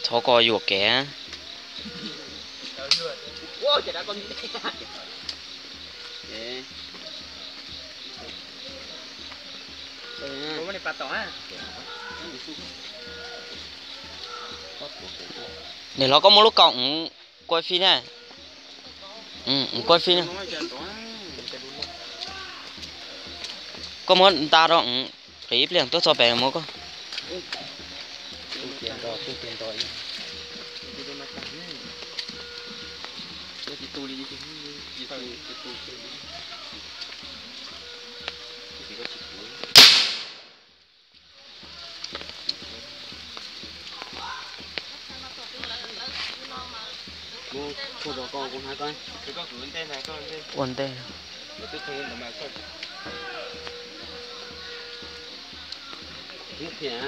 Thó coi vô kẻ. Wow, trời đã con gì đây? Bố này bắt á. Để nó có một lúc cộng quay phim này. Quay phim này. Có một ta đó clip liền tôi cho bé một con. Cô cho con cũng hai con. Cái con cuốn tên này con tên. Cuốn tên. Để tôi thấy nó mà con. Nước thìa.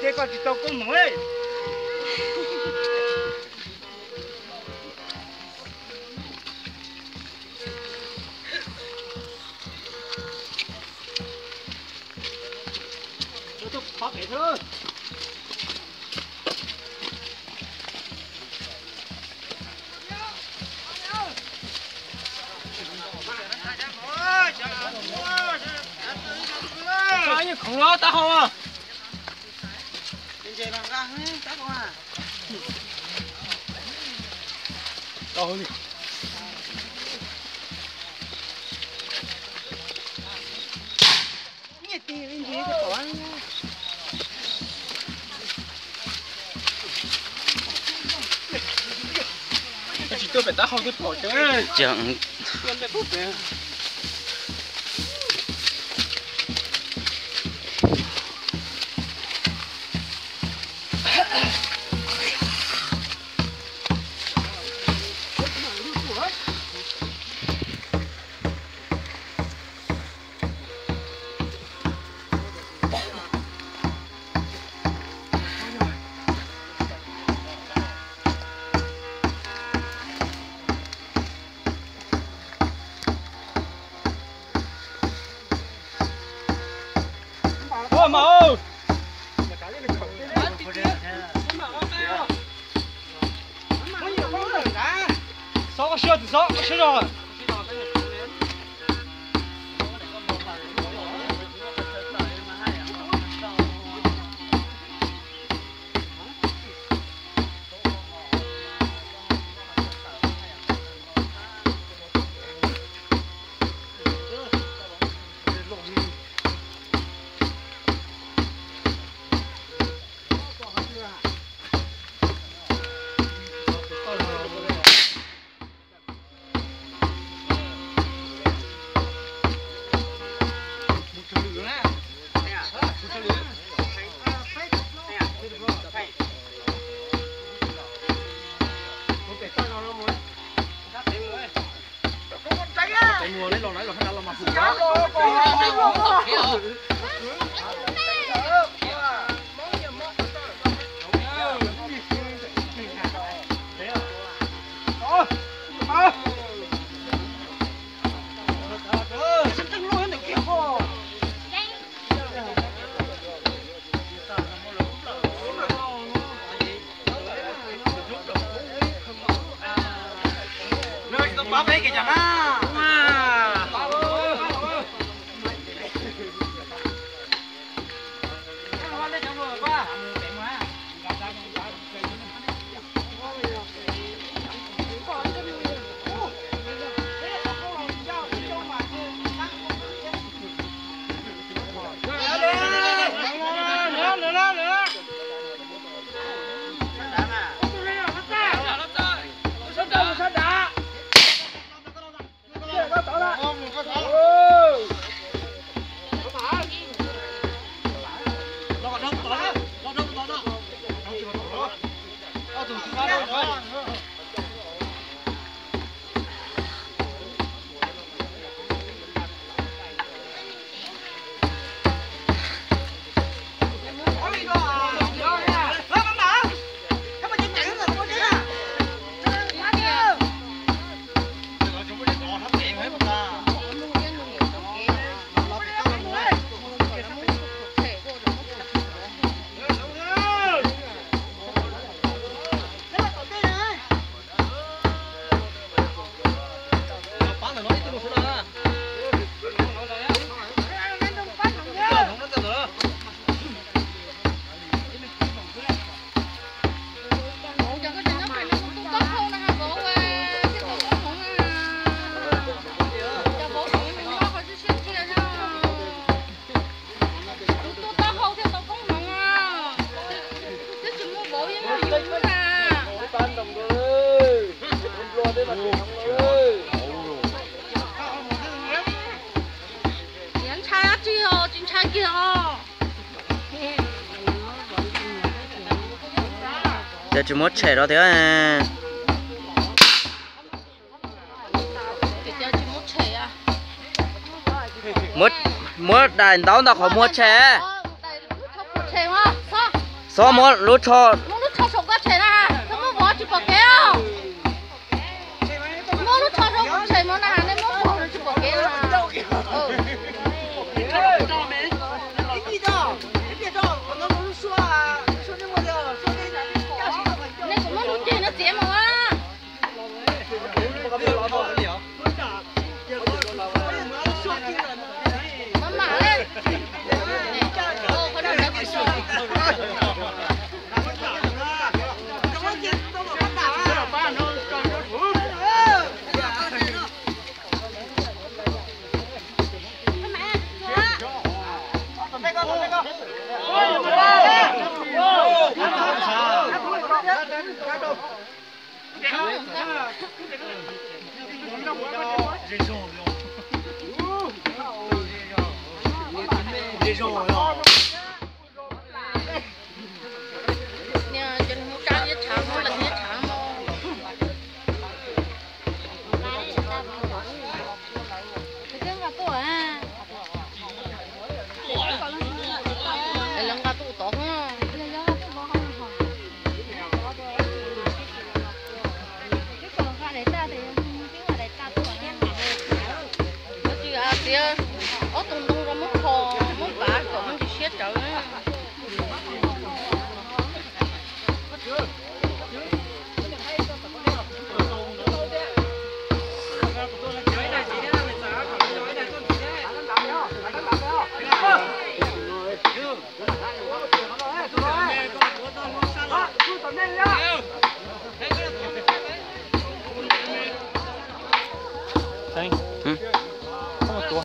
Cái con chỉ tao cũng mới. Tôi phát hết thôi. Cái gì khổng lồ ta không à? Chơi bằng ra hết các con à. Đâu đi. Nhẹ tí bên dưới cái quả. Chỉ tôi phải ta không cái quả chứ. Chẳng. Con bé bút nè. Màu sáu cái xe thì sáu cái xe rồi. Mùa lấy lò nãy rồi nó mà phụ đó. Bảo vệ cái chả mà. giờ chỉ muốn trẻ đó thế à. Mua đàn tao đã có mua trẻ. Số mua lúa cho. Des gens